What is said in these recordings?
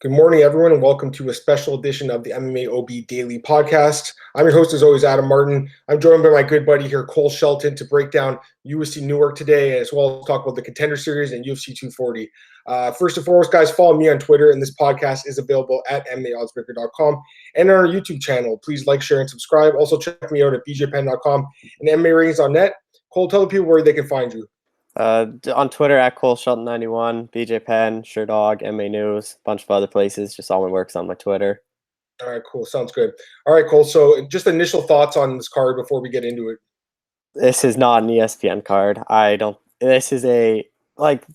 Good morning, everyone, and welcome to a special edition of the MMAOB Daily Podcast. I'm your host, as always, Adam Martin. I'm joined by my good buddy here, Cole Shelton, to break down UFC Newark today, as well as talk about the Contender Series and UFC 240. First and foremost, guys, follow me on Twitter, and this podcast is available at MMAOddsbreaker.com and on our YouTube channel. Please like, share, and subscribe. Also, check me out at bjpen.com and MMARatings.net. Cole, tell the people where they can find you. On Twitter at Cole Shelton 91, BJ Penn, SureDog, MA News, a bunch of other places. Just all my work's on my Twitter. All right, cool. Sounds good. All right, Cole. So just initial thoughts on this card before we get into it. This is not an ESPN card. This is they're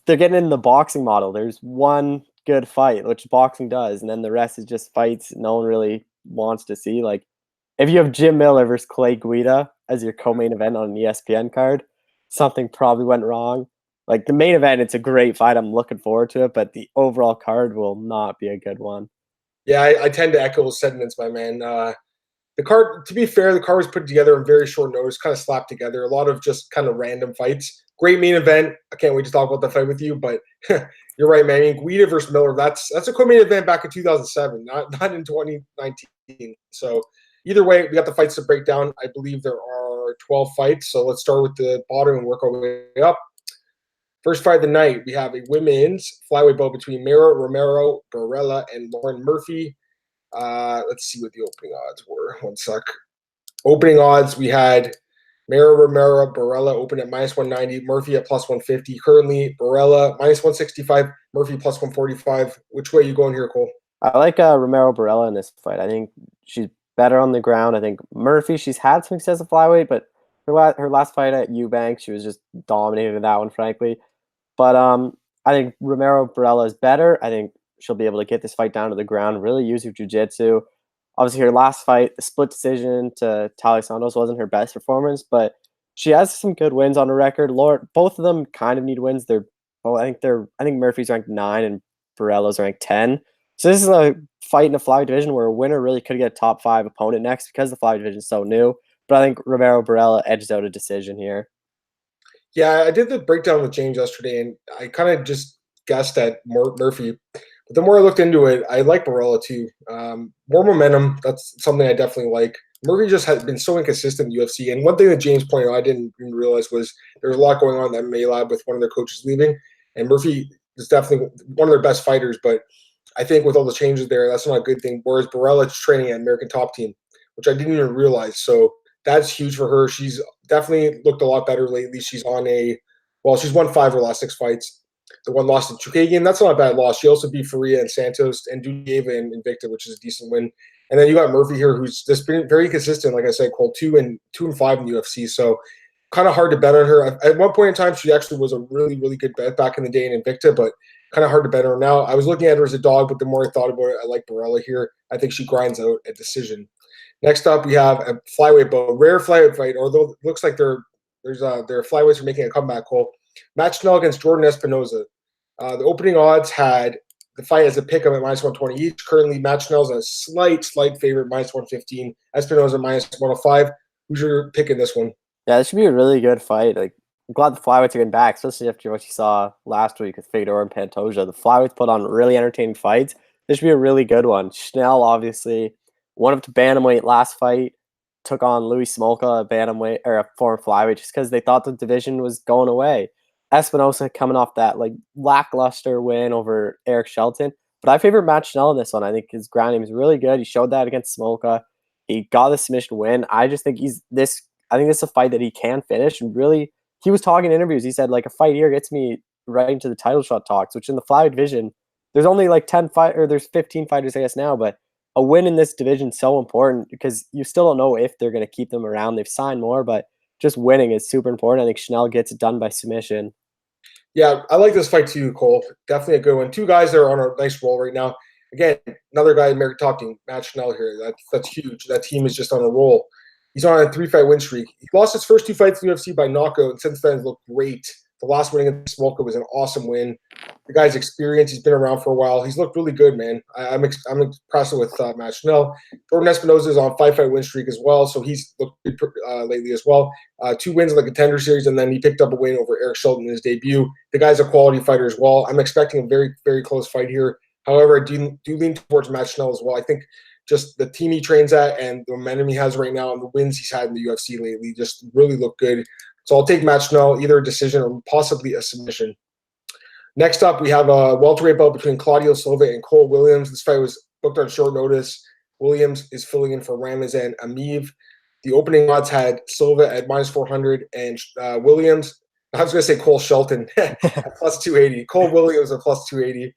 getting in the boxing model. There's one good fight, which boxing does, and then the rest is just fights no one really wants to see. Like, if you have Jim Miller versus Clay Guida as your co-main event on an ESPN card, something probably went wrong. Like, the main event, it's a great fight. I'm looking forward to it, but the overall card will not be a good one. Yeah, I tend to echo those sentiments, my man. The card, to be fair, the card was put together in very short notice, kind of slapped together. A lot of just kind of random fights. Great main event. I can't wait to talk about the fight with you, but you're right, man. I mean, Guida versus Miller, that's a co-main event back in 2007, not in 2019. So either way, we got the fights to break down. I believe there are 12 fights. So let's start with the bottom and work our way up. First fight of the night, we have a women's flyweight bout between Mara Romero Barella and Lauren Murphy. Let's see what the opening odds were. One sec. Opening odds, we had Mara Romero Barella open at minus 190, Murphy at plus 150. Currently, Barella minus 165, Murphy plus 145. Which way are you going here, Cole? I like Romero Barella in this fight. I think she's better on the ground. I think Murphy, she's had some success at flyweight, but her last fight at Eubank, she was just dominated in that one, frankly. But I think Romero Barella is better. I think she'll be able to get this fight down to the ground, really use her jiu-jitsu. Obviously, her last fight, the split decision to Talia Santos, wasn't her best performance, but she has some good wins on her record. Both of them kind of need wins. I think Murphy's ranked 9 and Barella's ranked 10. So this is a fight in the flyweight division where a winner really could get a top 5 opponent next because the flyweight division is so new. But I think Romero Barella edged out a decision here. Yeah, I did the breakdown with James yesterday, and I kind of just guessed at Murphy. But the more I looked into it, I like Barella too. More momentum, that's something I definitely like. Murphy just has been so inconsistent in the UFC. And one thing that James pointed out I didn't even realize was there was a lot going on in the MMA lab with one of their coaches leaving. And Murphy is definitely one of their best fighters, but I think with all the changes there, that's not a good thing. Whereas Barella's training at American Top Team, which I didn't even realize. So that's huge for her. She's definitely looked a lot better lately. She's won 5 of her last 6 fights. The one lost to Chukagian, that's not a bad loss. She also beat Faria and Santos and Dudieva and Invicta, which is a decent win. And then you got Murphy here, who's just been very consistent. Like I said, Cole, 2 and 5 in the UFC. So kind of hard to bet on her. At one point in time, she actually was a really, really good bet back in the day in Invicta, but kind of hard to bet on her now. I was looking at her as a dog, but the more I thought about it, I like Barella here. I think she grinds out a decision. Next up, we have a flyweight bout, rare flyweight fight, although it looks like their flyweights are making a comeback, Cole. Matt Schnell against Jordan Espinoza. The opening odds had the fight as a pick-up at minus 120 each. Currently, Matt Schnell's a slight favorite, minus 115. Espinoza minus 105. Who's your pick in this one? Yeah, this should be a really good fight. Like, I'm glad the flyweights are getting back, especially after what you saw last week with Fedor and Pantoja. The flyweights put on really entertaining fights. This should be a really good one. Schnell, obviously, won up to bantamweight last fight, took on Louis Smolka, a bantamweight or a former flyweight, just because they thought the division was going away. Espinosa coming off that lackluster win over Eric Shelton, but I favor Matt Schnell in this one. I think his ground game is really good. He showed that against Smolka. He got the submission win. I just think this is a fight that he can finish. And really, he was talking in interviews. He said, a fight here gets me right into the title shot talks, which in the flyweight division, there's only 15 fighters, I guess, now, but a win in this division is so important because you still don't know if they're going to keep them around. They've signed more, but just winning is super important. I think Schnell gets it done by submission. Yeah, I like this fight too, Cole. Definitely a good one. 2 guys that are on a nice roll right now. Again, another guy in American Top Team, Matt Schnell here. That's huge. That team is just on a roll. He's on a 3-fight win streak. He lost his first 2 fights in the UFC by knockout, and since then he's looked great. The last win against Smolka was an awesome win. The guy's experienced. He's been around for a while. He's looked really good, man. I'm impressed with Matt Schnell. Jordan Espinoza is on a 5-fight win streak as well, so he's looked good lately as well. 2 wins in the Contender Series, and then he picked up a win over Eric Shelton in his debut. The guy's a quality fighter as well. I'm expecting a very, very close fight here. However, I do lean towards Matt Schnell as well. I think just the team he trains at and the momentum he has right now and the wins he's had in the UFC lately just really look good. So I'll take Matt Schnell, either a decision or possibly a submission. Next up, we have a welterweight bout between Claudio Silva and Cole Williams. This fight was booked on short notice. Williams is filling in for Ramazan Ameev. The opening odds had Silva at -400 and Williams. I was going to say Cole Shelton at +280. Cole Williams at +280.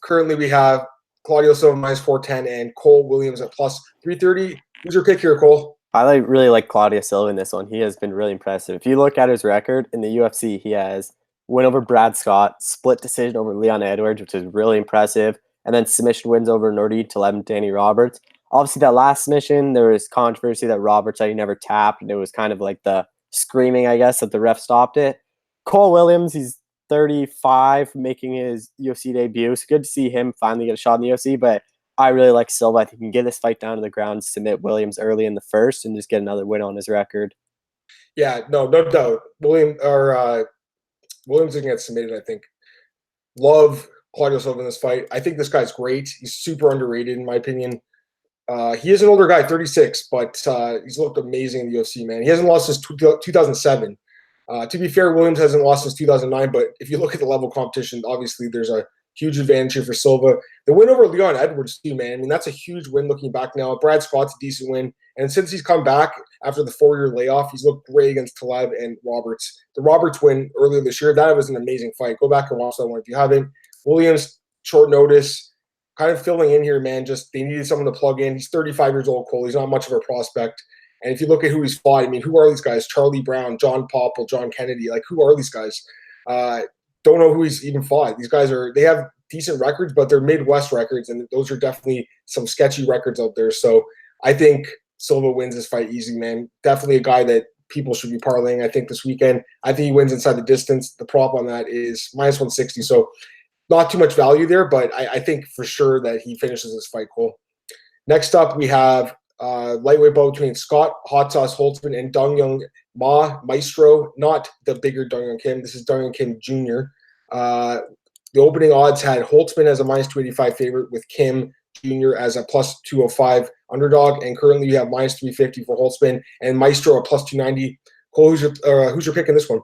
Currently, we have Claudio Silva -410 and Cole Williams at +330. Who's your pick here, Cole? I really like Claudio Silva in this one. He has been really impressive. If you look at his record in the UFC, he has win over Brad Scott, split decision over Leon Edwards, which is really impressive, and then submission wins over Nordine Taleb and Danny Roberts. Obviously, that last submission, there was controversy that Roberts said he never tapped, and it was kind of like the screaming, I guess, that the ref stopped it. Cole Williams, he's 35, making his UFC debut. It's good to see him finally get a shot in the UFC, but I really like Silva. I think he can get this fight down to the ground, submit Williams early in the first, and just get another win on his record. Yeah, no doubt. Williams didn't get submitted, I think. Love Claudio Silva in this fight. I think this guy's great. He's super underrated, in my opinion. He is an older guy, 36, but he's looked amazing in the UFC, man. He hasn't lost since 2007. To be fair, Williams hasn't lost since 2009, but if you look at the level of competition, obviously there's a huge advantage here for Silva. The win over Leon Edwards, too, man. I mean, that's a huge win looking back now. Brad Scott's a decent win. And since he's come back after the 4-year layoff, he's looked great against Taleb and Roberts. The Roberts win earlier this year, that was an amazing fight. Go back and watch that one if you haven't. Williams, short notice, kind of filling in here, man. Just they needed someone to plug in. He's 35 years old, Cole. He's not much of a prospect. And if you look at who he's fought, I mean, who are these guys? Charlie Brown, John Popple, John Kennedy. Like, who are these guys? Don't know who he's even fought. These guys they have decent records, but they're Midwest records, and those are definitely some sketchy records out there. So I think Silva wins this fight easy, man. Definitely a guy that people should be parlaying, I think, this weekend. I think he wins inside the distance. The prop on that is -160. So not too much value there, but I think for sure that he finishes this fight, Cole. Next up, we have lightweight bout between Scott Hot Sauce Holtzman and Dong Young Ma Maestro, not the bigger Dong Young Kim. This is Dong Young Kim Jr. The opening odds had Holtzman as a -285 favorite with Kim Jr. as a +205 underdog, and currently you have -350 for Holtzman and Maestro a +290. Cole, who's your pick in this one?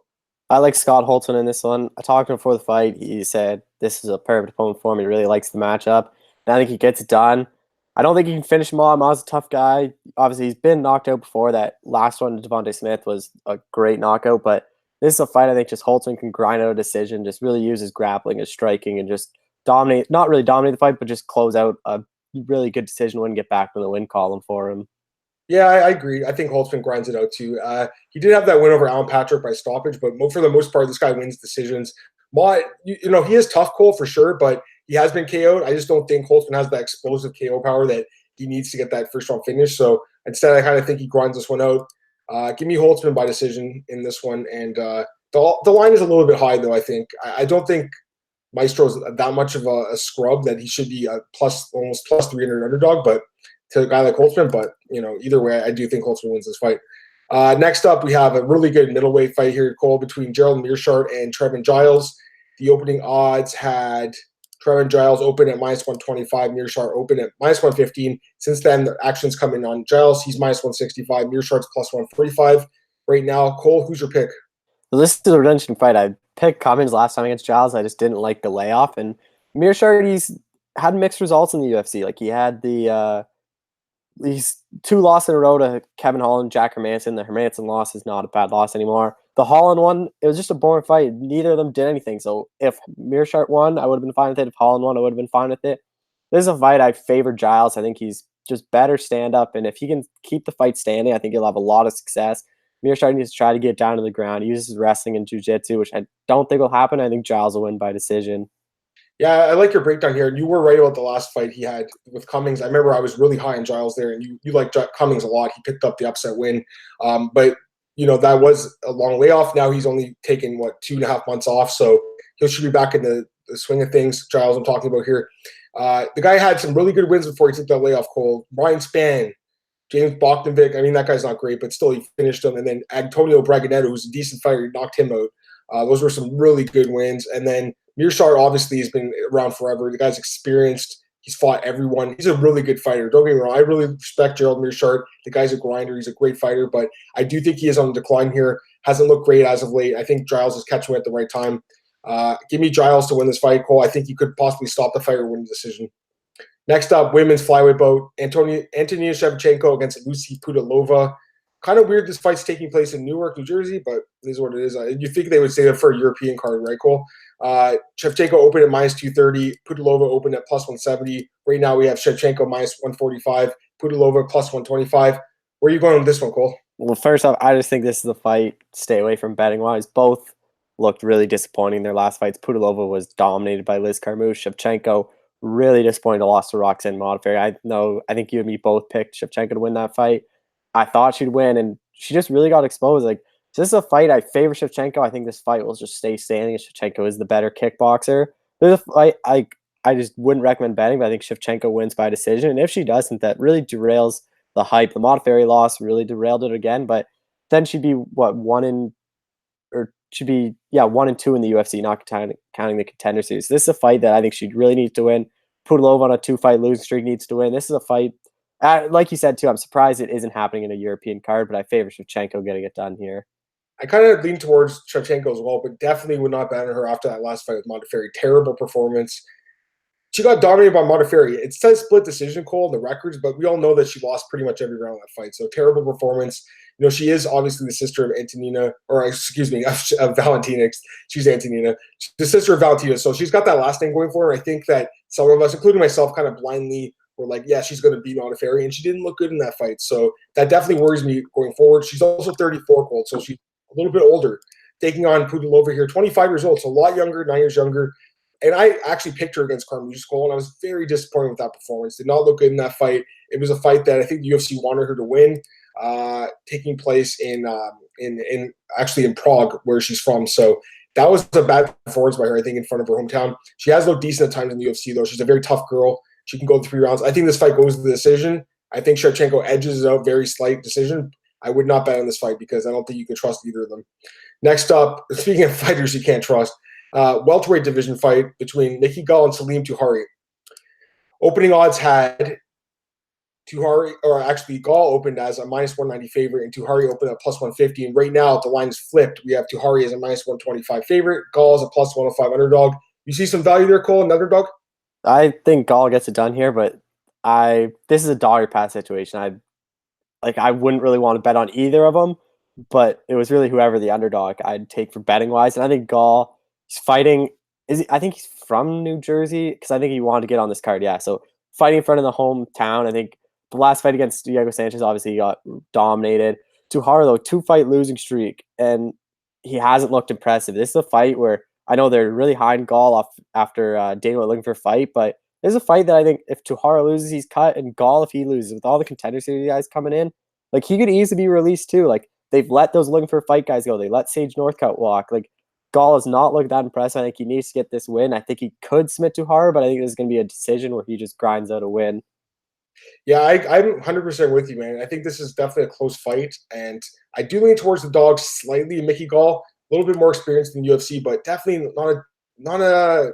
I like Scott Holtzman in this one. I talked to him before the fight. He said this is a perfect opponent for him. He really likes the matchup, and I think he gets it done. I don't think he can finish Ma. Ma's a tough guy. Obviously, he's been knocked out before. That last one to Devontae Smith was a great knockout, but this is a fight I think just Holtzman can grind out a decision, just really use his grappling, his striking, and just dominate, not really dominate the fight, but just close out a really good decision win, get back in the win column for him. Yeah, I agree. I think Holtzman grinds it out too. He did have that win over Alan Patrick by stoppage, but for the most part, this guy wins decisions. Ma, he is tough, Cole, for sure, but he has been KO'd. I just don't think Holtzman has that explosive KO power that he needs to get that first round finish. So instead, I kind of think he grinds this one out. Give me Holtzman by decision in this one. And the line is a little bit high, though, I think. I don't think Maestro's that much of a scrub that he should be a almost +300 underdog, but to a guy like Holtzman. But, either way, I do think Holtzman wins this fight. Next up, we have a really good middleweight fight here, Cole, between Gerald Mearshart and Trevin Giles. The opening odds had Trevin Giles open at -125, Mearshart open at -115. Since then, the action's coming on Giles. He's -165. Mearshart's +145 right now. Cole, who's your pick? So this is a redemption fight. I picked Cummins last time against Giles. I just didn't like the layoff. And Mearshart, he's had mixed results in the UFC. Like he had he's 2 losses in a row to Kevin Holland, Jack Hermanson. The Hermanson loss is not a bad loss anymore. The Holland one, it was just a boring fight. Neither of them did anything. So if Mearshart won, I would have been fine with it. If Holland won, I would have been fine with it. This is a fight I favor Giles. I think he's just better stand-up. And if he can keep the fight standing, I think he'll have a lot of success. Mearshart needs to try to get down to the ground. He uses wrestling and jiu-jitsu, which I don't think will happen. I think Giles will win by decision. Yeah, I like your breakdown here. You were right about the last fight he had with Cummings. I remember I was really high on Giles there, and you liked Cummings a lot. He picked up the upset win. But that was a long layoff. Now he's only taken, 2.5 months off, so he should be back in the swing of things. Giles, I'm talking about here. The guy had some really good wins before he took that layoff, Cole. Brian Spann, James Bogdanovic. I mean, that guy's not great, but still he finished him. And then Antonio Braganetto, who's a decent fighter, he knocked him out. Those were some really good wins. And then Mearshart obviously has been around forever. The guy's experienced. He's fought everyone. He's a really good fighter. Don't get me wrong. I really respect Gerald Mearshart. The guy's a grinder. He's a great fighter, but I do think he is on the decline here. Hasn't looked great as of late. I think Giles is catching him at the right time. Give me Giles to win this fight, Cole. I think he could possibly stop the fight or win the decision. Next up, women's flyweight bout. Antonia Shevchenko against Lucy Pudilova. Kind of weird this fight's taking place in Newark, New Jersey, but it is what it is. You think they would say that for a European card, right, Cole? Shevchenko opened at minus 230. Pudilova opened at plus 170. Right now we have Shevchenko minus 145. Pudilova plus 125. Where are you going with this one, Cole? Well, first off, I just think this is a fight. Stay away from betting-wise. Both looked really disappointing in their last fights. Pudilova was dominated by Liz Carmouche. Shevchenko really disappointed, lost to Roxanne Modafferi. I think you and me both picked Shevchenko to win that fight. I thought she'd win, and she just really got exposed. Like, so this is a fight I favor Shevchenko. I think this fight will just stay standing. Shevchenko is the better kickboxer. There's a fight I just wouldn't recommend betting, but I think Shevchenko wins by decision. And if she doesn't, that really derails the hype. The Modafferi loss really derailed it again, but then she'd be what 1-2 in the UFC, not counting the Contender series. This is a fight that I think she really needs to win. Pudilova on a 2-fight losing streak needs to win. This is a fight. Like you said, too, I'm surprised it isn't happening in a European card, but I favor Shevchenko getting it done here. I kind of lean towards Shevchenko as well, but definitely would not bet on her after that last fight with Modafferi. Terrible performance. She got dominated by Modafferi. It says split decision, Cole, in the records, but we all know that she lost pretty much every round of that fight. So terrible performance. You know, she is obviously the sister of Antonina, or excuse me, of Valentina. She's Antonina. She's the sister of Valentina. So she's got that last name going for her. I think that some of us, including myself, kind of blindly were like, yeah, she's going to beat Modafferi, and she didn't look good in that fight. So that definitely worries me going forward. She's also 34, Cole, so she's a little bit older. Taking on Pudilova here, 25 years old, so a lot younger, 9 years younger. And I actually picked her against Carmouche, Cole, and I was very disappointed with that performance. Did not look good in that fight. It was a fight that I think the UFC wanted her to win, taking place in Prague, where she's from. So that was a bad performance by her, I think, in front of her hometown. She has looked decent at times in the UFC, though. She's a very tough girl. She can go 3 rounds. I think this fight goes to the decision. I think Shevchenko edges it out, very slight decision. I would not bet on this fight because I don't think you can trust either of them. Next up, speaking of fighters you can't trust, welterweight division fight between Nikki Gall and Salim Touhari. Opening odds had Touhari, or actually Gall opened as a minus 190 favorite and Touhari opened at plus 150. And right now, the line is flipped. We have Touhari as a minus 125 favorite. Gall is a plus 105 underdog. You see some value there, Cole, an underdog? I think Gall gets it done here, but this is a dog or pass situation. I wouldn't really want to bet on either of them, but it was really whoever the underdog I'd take for betting wise. And I think Gall, he's fighting. I think he's from New Jersey because I think he wanted to get on this card. Yeah, so fighting in front of the hometown. I think the last fight against Diego Sanchez, obviously he got dominated. Touhari, though, 2-fight losing streak, and he hasn't looked impressive. This is a fight where I know they're really high in Gall after Dana White looking for a fight, but this is a fight that I think if Touhari loses, he's cut, and Gall, if he loses, with all the Contender Series guys coming in, like he could easily be released too. Like they've let those looking for a fight guys go. They let Sage Northcutt walk. Like Gall has not looked that impressive. I think he needs to get this win. I think he could submit Touhari, but I think this is going to be a decision where he just grinds out a win. Yeah, I'm 100% with you, man. I think this is definitely a close fight, and I do lean towards the dog slightly. Mickey Gall, a little bit more experienced in the UFC, but definitely not a.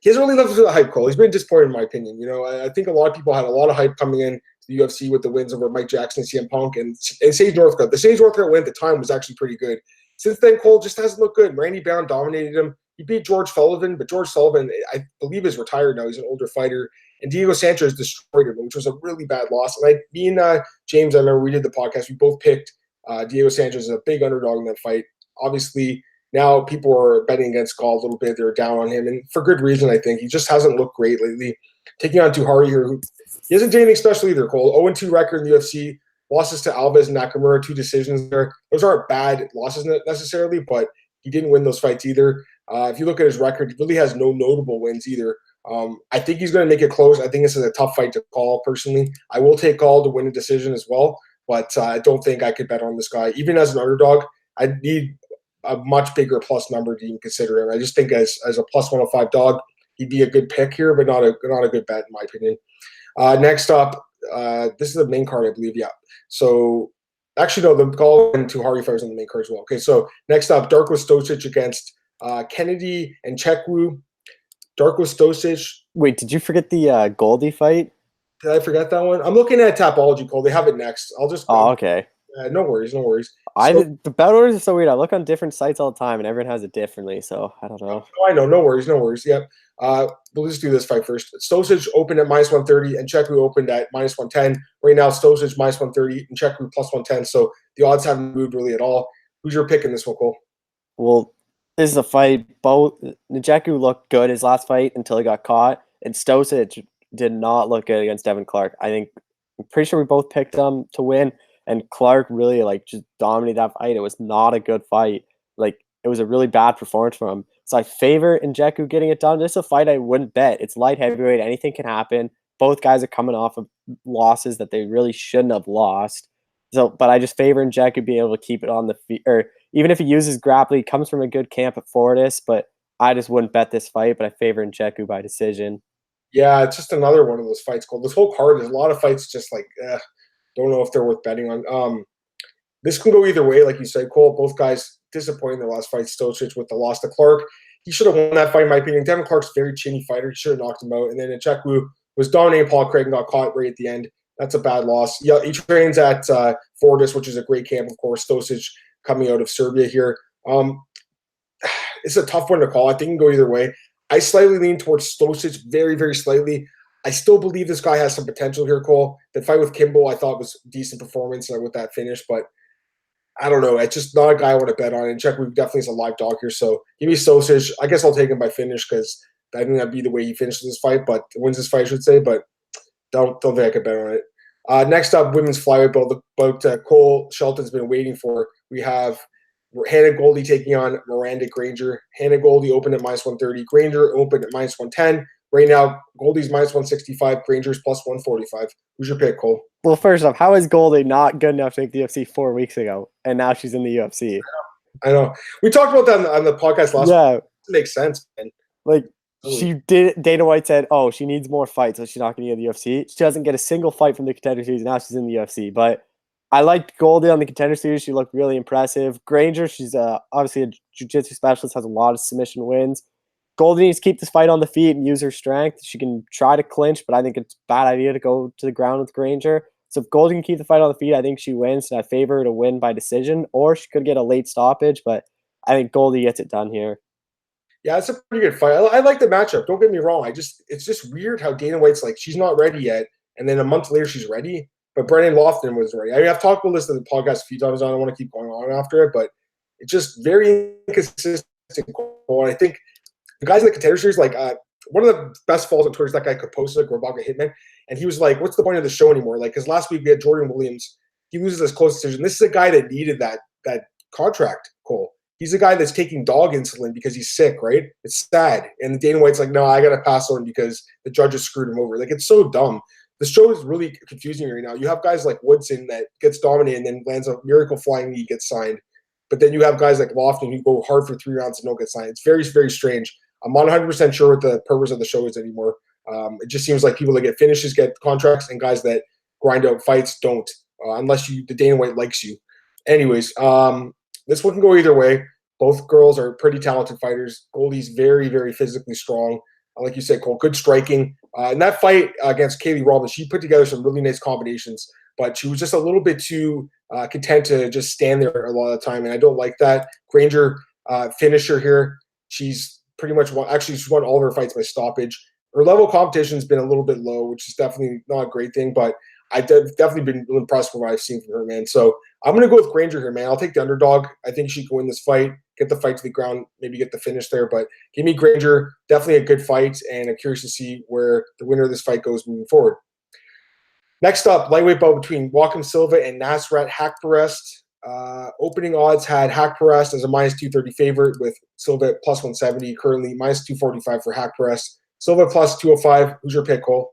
He hasn't really lived up to the hype, Cole. He's been disappointed, in my opinion. You know, I think a lot of people had a lot of hype coming in to the UFC with the wins over Mike Jackson, CM Punk, and Sage Northcutt. The Sage Northcutt win at the time was actually pretty good. Since then, Cole just hasn't looked good. Randy Brown dominated him. He beat George Sullivan, but George Sullivan, I believe, is retired now. He's an older fighter. And Diego Sanchez destroyed him, which was a really bad loss. And me and James, I remember we did the podcast. We both picked Diego Sanchez as a big underdog in that fight. Obviously, now people are betting against Gall a little bit. They're down on him, and for good reason, I think. He just hasn't looked great lately. Taking on Touhari here, who he hasn't done anything special either, Cole. 0-2 record in the UFC. Losses to Alves and Nakamura, 2 decisions there. Those aren't bad losses necessarily, but he didn't win those fights either. If you look at his record, he really has no notable wins either. I think he's going to make it close. I think this is a tough fight to call, personally. I will take Gall to win a decision as well, but I don't think I could bet on this guy. Even as an underdog, I'd need a much bigger plus number to even consider him. I just think as a plus 105 dog, he'd be a good pick here, but not a good bet in my opinion. Next up, this is the main card, I believe. Yeah. So actually, no, the Gall and Touhari fights on the main card as well. Okay. So next up, Darko Stosic against Kennedy and Chekwu, Darko Stosic. Wait, did you forget the Goldie fight? Did I forget that one? I'm looking at Tapology, Cole. They have it next. Oh, okay. No worries, no worries. The bout orders are so weird. I look on different sites all the time, and everyone has it differently. So I don't know. I know. No worries, no worries. Yep. We'll just do this fight first. Stosic opened at -130, and Chekwu opened at -110. Right now, Stosic -130 and Chekwu +110. So the odds haven't moved really at all. Who's your pick in this one, Cole? Well, this is a fight. Both Njeku looked good his last fight until he got caught, and Stosic did not look good against Devin Clark. I'm pretty sure we both picked him to win, and Clark really just dominated that fight. It was not a good fight. It was a really bad performance from him. So I favor Njeku getting it done. This is a fight I wouldn't bet. It's light heavyweight. Anything can happen. Both guys are coming off of losses that they really shouldn't have lost. So, but I just favor Njeku being able to keep it on the feet, or even if he uses grappling, he comes from a good camp at Fortis. But I just wouldn't bet this fight. But I favor Njeku by decision. Yeah, it's just another one of those fights, Cole. This whole card is a lot of fights. Just don't know if they're worth betting on. This can go either way, like you said, Cole. Both guys disappointing their last fight. Stosic with the loss to Clark. He should have won that fight, in my opinion. Devin Clark's a very chinny fighter. He should have knocked him out. And then Njeku was dominating Paul Craig and got caught right at the end. That's a bad loss. Yeah, he trains at Fortis, which is a great camp, of course. Stosic coming out of Serbia here. It's a tough one to call. I think it can go either way. I slightly lean towards Stosic, very, very slightly. I still believe this guy has some potential here, Cole. That fight with Kimbo, I thought was a decent performance with that finish, but I don't know. It's just not a guy I want to bet on. And Czech definitely is a live dog here, so give me Stosic. I guess I'll take him by finish because I think that'd be the way he finishes this fight, but wins this fight, I should say. But don't think I could bet on it. Next up, women's flyweight bout Cole Shelton's been waiting for. We have Hannah Goldie taking on Miranda Granger. Hannah Goldie opened at -130. Granger opened at -110. Right now, Goldie's -165. Granger's +145. Who's your pick, Cole? Well, first off, how is Goldie not good enough to make the UFC 4 weeks ago, and now she's in the UFC? I know. We talked about that on the podcast last week. It makes sense, man. She did. Dana White said, "Oh, she needs more fights, so she's not going to get the UFC." She doesn't get a single fight from the Contender Series. Now she's in the UFC. But I liked Goldie on the Contender Series. She looked really impressive. Granger, she's obviously a jiu-jitsu specialist, has a lot of submission wins. Goldie needs to keep this fight on the feet and use her strength. She can try to clinch, but I think it's a bad idea to go to the ground with Granger. So if Goldie can keep the fight on the feet, I think she wins, and I favor her to win by decision, or she could get a late stoppage, but I think Goldie gets it done here. Yeah, it's a pretty good fight. I like the matchup. Don't get me wrong. It's just weird how Dana White's like, she's not ready yet, and then a month later she's ready. But Brendan Lofton was ready. I've talked about this in the podcast a few times. I don't want to keep going on after it, but it's just very inconsistent. And I think the guys in the Contender Series, one of the best falls on Twitter is that guy Kaposa, Gorbaga Hitman, and he was like, "What's the point of the show anymore?" Because last week we had Jordan Williams. He loses his close decision. This is a guy that needed that contract, Cole. He's a guy that's taking dog insulin because he's sick, right? It's sad. And Dana White's like, no, I got to pass on because the judges screwed him over. It's so dumb. The show is really confusing right now. You have guys like Woodson that gets dominated and then lands a miracle flying knee, gets signed. But then you have guys like Lofton who go hard for 3 rounds and don't get signed. It's very, very strange. I'm not 100% sure what the purpose of the show is anymore. It just seems like people that get finishes get contracts and guys that grind out fights don't, unless the Dana White likes you. Anyways, this one can go either way. Both girls are pretty talented fighters. Goldie's very, very physically strong. Like you said, Cole, good striking. In that fight against Kaylee Robbins, she put together some really nice combinations, but she was just a little bit too content to just stand there a lot of the time, and I don't like that. Granger, finisher here. She's pretty much she's won all of her fights by stoppage. Her level of competition has been a little bit low, which is definitely not a great thing, but I've definitely been impressed with what I've seen from her, man. So I'm going to go with Granger here, man. I'll take the underdog. I think she can win this fight, get the fight to the ground, maybe get the finish there. But give me Granger. Definitely a good fight, and I'm curious to see where the winner of this fight goes moving forward. Next up, lightweight bout between Joaquim Silva and Nasrat Haqparast. Opening odds had Haqparast as a -230 favorite with Silva at +170. Currently -245 for Haqparast. Silva +205. Who's your pick, Cole?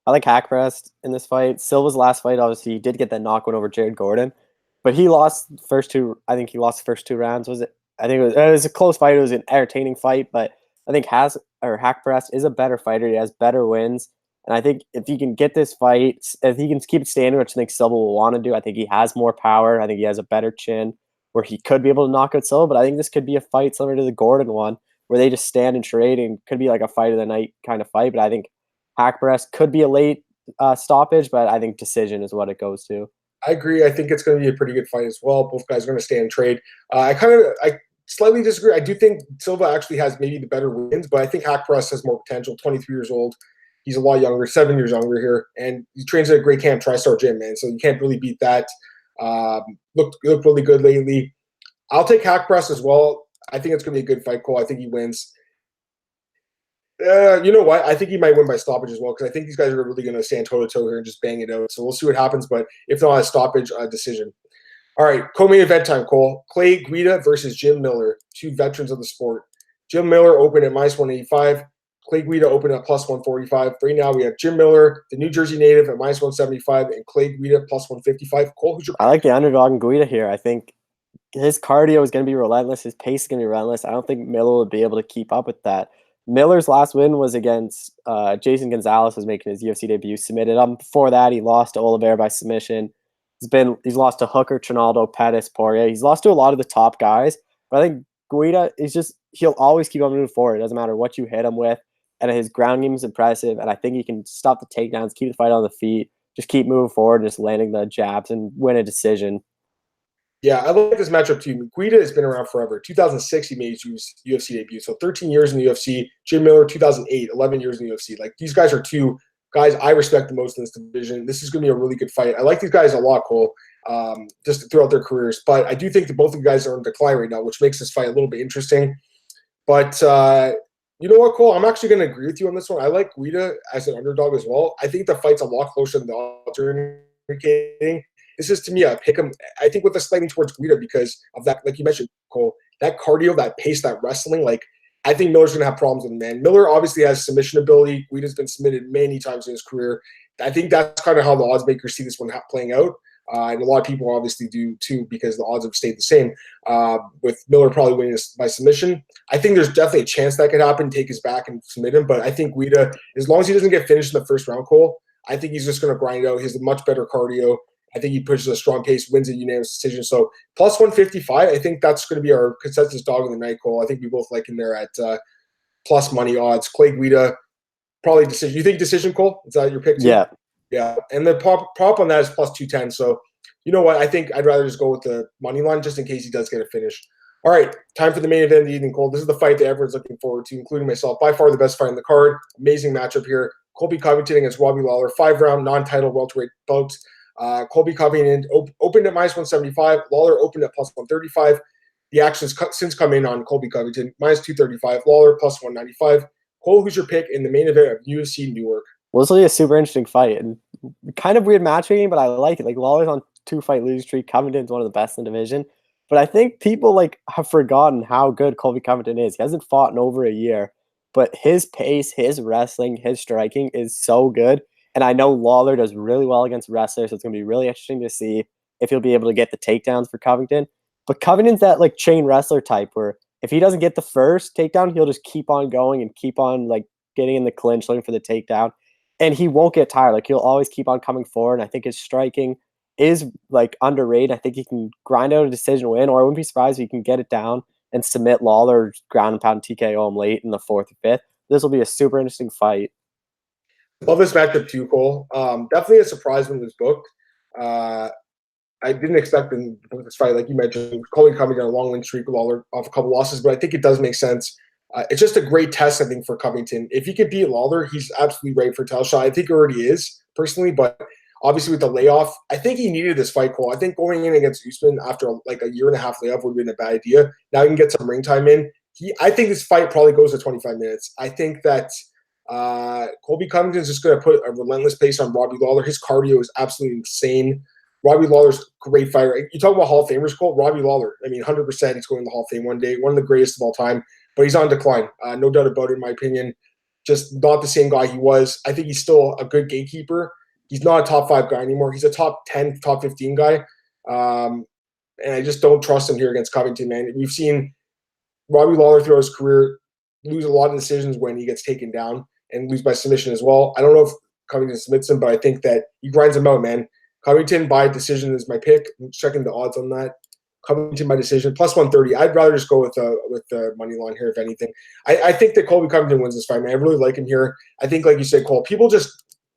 I like Haqparast in this fight. Silva's last fight, obviously, he did get that knock win over Jared Gordon, but he lost the first two. I think he lost the first 2 rounds. Was it? I think it was a close fight. It was an entertaining fight, but I think Haqparast is a better fighter. He has better wins, and I think if he can get this fight, if he can keep it standing, which I think Silva will want to do, I think he has more power. I think he has a better chin. where he could be able to knock out Silva, but I think this could be a fight similar to the Gordon one, where they just stand and trade and could be like a fight of the night kind of fight. But I think Hackpress could be a late stoppage, but I think decision is what it goes to. I agree. I think it's going to be a pretty good fight as well. Both guys are going to stay and trade. I slightly disagree. I do think Silva actually has maybe the better wins, but I think Hackpress has more potential. 23 years old. He's a lot younger, 7 years younger here, and he trains at a great camp, TriStar Gym, man. So you can't really beat that. Looked really good lately. I'll take Hackpress as well. I think it's going to be a good fight, Cole. I think he wins. You know what? I think he might win by stoppage as well, because I think these guys are really going to stand toe-to-toe here and just bang it out. So we'll see what happens, but if not a stoppage, a decision. All right, co-main event time, Cole. Clay Guida versus Jim Miller, two veterans of the sport. Jim Miller opened at -185. Clay Guida opened at +145. Right now we have Jim Miller, the New Jersey native, at -175, and Clay Guida +155. Cole, who's your I like the underdog in Guida here. I think his cardio is going to be relentless. His pace is going to be relentless. I don't think Miller would be able to keep up with that. Miller's last win was against Jason Gonzalez, was making his UFC debut. Submitted him. Before that, he lost to Oliveira by submission. He's lost to Hooker, Trinaldo, Pettis, Poirier. He's lost to a lot of the top guys. But I think Guida is he'll always keep on moving forward. It doesn't matter what you hit him with. And his ground game is impressive. And I think he can stop the takedowns, keep the fight on the feet, just keep moving forward, just landing the jabs and win a decision. Yeah, I like this matchup too. Guida has been around forever. 2006, he made his UFC debut. So 13 years in the UFC. Jim Miller, 2008, 11 years in the UFC. Like, these guys are two guys I respect the most in this division. This is going to be a really good fight. I like these guys a lot, Cole, just throughout their careers. But I do think that both of you guys are in decline right now, which makes this fight a little bit interesting. But you know what, Cole? I'm actually going to agree with you on this one. I like Guida as an underdog as well. I think the fight's a lot closer than the odds are indicating. This is, to me, a pick 'em. I think with a slightly towards Guida because of that, like you mentioned, Cole, that cardio, that pace, that wrestling. Like, I think Miller's going to have problems with him, man. Miller obviously has submission ability. Guida's been submitted many times in his career. I think that's kind of how the odds makers see this one playing out. And a lot of people obviously do too, because the odds have stayed the same. With Miller probably winning this by submission, I think there's definitely a chance that could happen. Take his back and submit him, but I think Guida, as long as he doesn't get finished in the first round, Cole, I think he's just going to grind it out. He has a much better cardio. I think he pushes a strong pace, wins a unanimous decision. So +155, I think that's going to be our consensus dog of the night, Cole. I think we both like him there at plus money odds. Clay Guida, probably decision. You think decision, Cole? Is that your pick too? Yeah. Yeah, and the prop on that is +210. So you know what? I think I'd rather just go with the money line just in case he does get a finish. All right, time for the main event of the evening, Cole. This is the fight that everyone's looking forward to, including myself. By far the best fight in the card. Amazing matchup here. Colby Covington against Robbie Lawler. 5-round non-title welterweight bout. Colby Covington opened at -175. Lawler opened at +135. The action's since come in on Colby Covington, -235. Lawler +195. Cole, who's your pick in the main event of UFC Newark? Well, this will be a super interesting fight and kind of weird matchmaking, but I like it. Like, Lawler's on 2-fight losing streak. Covington's one of the best in the division. But I think people have forgotten how good Colby Covington is. He hasn't fought in over a year, but his pace, his wrestling, his striking is so good. And I know Lawler does really well against wrestlers, so it's going to be really interesting to see if he'll be able to get the takedowns for Covington. But Covington's that chain wrestler type where if he doesn't get the first takedown, he'll just keep on going and keep on getting in the clinch, looking for the takedown. And he won't get tired. He'll always keep on coming forward. And I think his striking is underrated. I think he can grind out a decision win, or I wouldn't be surprised if he can get it down and submit Lawler, ground and pound TKO him late in the 4th or 5th. This will be a super interesting fight. Love this matchup too, Cole. Definitely a surprise when it was booked. I didn't expect them to book this fight, like you mentioned. Colby coming on a long win streak with Lawler off a couple losses, but I think it does make sense. It's just a great test, I think, for Covington. If he could beat Lawler, he's absolutely ready for a title shot. I think he already is, personally, but obviously with the layoff, I think he needed this fight, Cole. I think going in against Usman after a year and a half layoff would have been a bad idea. Now he can get some ring time in. I think this fight probably goes to 25 minutes. I think that Colby Covington's just going to put a relentless pace on Robbie Lawler. His cardio is absolutely insane. Robbie Lawler's a great fighter. You talk about Hall of Famers, Cole. Robbie Lawler, 100% he's going to the Hall of Fame one day. One of the greatest of all time. But he's on decline. No doubt about it, in my opinion. Just not the same guy he was. I think he's still a good gatekeeper. He's not a top 5 guy anymore. He's a top 10, top 15 guy. And I just don't trust him here against Covington, man. We've seen Robbie Lawler throughout his career lose a lot of decisions when he gets taken down and lose by submission as well. I don't know if Covington submits him, but I think that he grinds him out, man. Covington by decision is my pick. I'm checking the odds on that. Covington by decision, plus 130. I'd rather just go with the money line here, if anything. I think that Colby Covington wins this fight, man. I really like him here. I think, like you said, Cole, people just,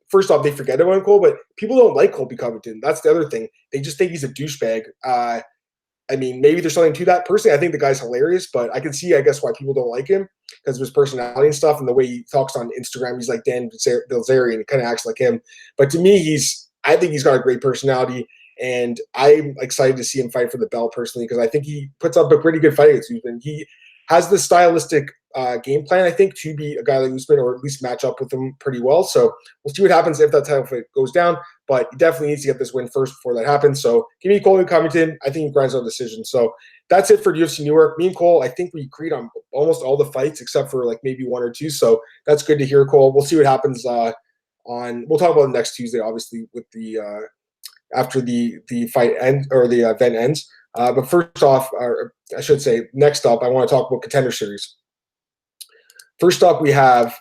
first off, they forget about Cole, but people don't like Colby Covington. That's the other thing. They just think he's a douchebag. I mean, maybe there's something to that. Personally, I think the guy's hilarious, but I can see, I guess, why people don't like him because of his personality and stuff and the way he talks on Instagram. He's like Dan Bilzerian and kind of acts like him. But to me, I think he's got a great personality, and I'm excited to see him fight for the belt personally because I think he puts up a pretty good fight against Usman. He has the stylistic game plan, I think, to be a guy like Usman or at least match up with him pretty well. So we'll see what happens if that title fight goes down. But he definitely needs to get this win first before that happens. So give me Colby Covington. I think he grinds out decision. So that's it for UFC Newark. Me and Cole, I think we agreed on almost all the fights except for like maybe one or two. So that's good to hear, Cole. We'll see what happens we'll talk about it next Tuesday, obviously, with the after the fight end or the event ends. But first off, or I should say, next up, I want to talk about Contender Series. First up, we have,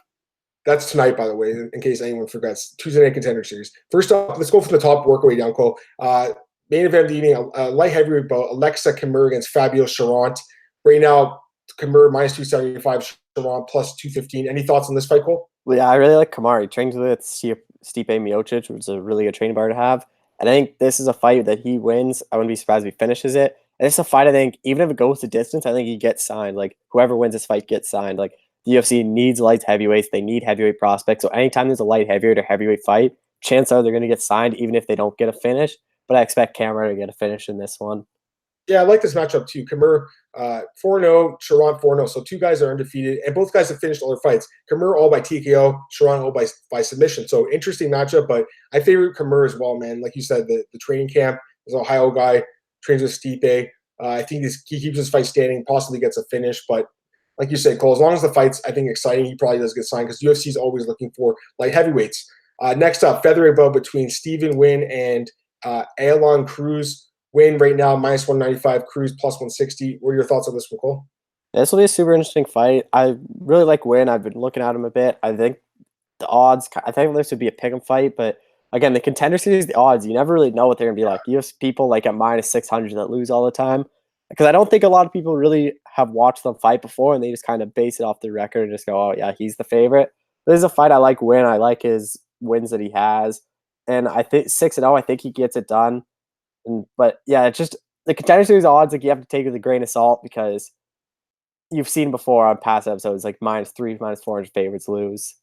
that's tonight, by the way, in case anyone forgets, Tuesday Night Contender Series. First up, let's go from the top, work our way down, Cole. Main event of the evening, light heavyweight bout, Alexa Kimur against Fabio Charant. Right now, Kimur minus 275, Charant plus 215. Any thoughts on this fight, Cole? Well, yeah, I really like Kimur. He trains with Stipe Miocic, which is a really good training bar to have. And I think this is a fight that he wins. I wouldn't be surprised if he finishes it. And it's a fight, I think, even if it goes the distance, I think he gets signed. Like, whoever wins this fight gets signed. Like, the UFC needs light heavyweights. They need heavyweight prospects. So anytime there's a light heavyweight or heavyweight fight, chances are they're going to get signed, even if they don't get a finish. But I expect Kimur to get a finish in this one. Yeah, I like this matchup too. Kimur 4-0, Charant 4-0. So two guys are undefeated, and both guys have finished all their fights. Kimur all by TKO, Charant all by submission. So interesting matchup, but I favor Kimur as well, man. Like you said, the training camp is an Ohio guy, trains with Stipe. I think he keeps his fight standing, possibly gets a finish, but like you said, Cole, as long as the fight's, I think, exciting, he probably does get signed because UFC is always looking for light heavyweights. Next up, featherweight bout between Stephen Wynn and Alan Cruz. Wynn right now, minus 195, Cruz plus 160. What are your thoughts on this one, Cole? This will be a super interesting fight. I really like Wynn. I've been looking at him a bit. I think the odds, I think this would be a pick'em fight, but again, the Contender Series, the odds, you never really know what they're going to be like. You have people like at minus 600 that lose all the time. Because I don't think a lot of people really have watched them fight before, and they just kind of base it off the record and just go, oh, yeah, he's the favorite. This is a fight I like Wynn. I like his wins that he has. And I think 6-0, I think he gets it done. But, yeah, it's just the Contender Series odds, like, you have to take it with a grain of salt because you've seen before on past episodes, like -3, -400 favorites lose.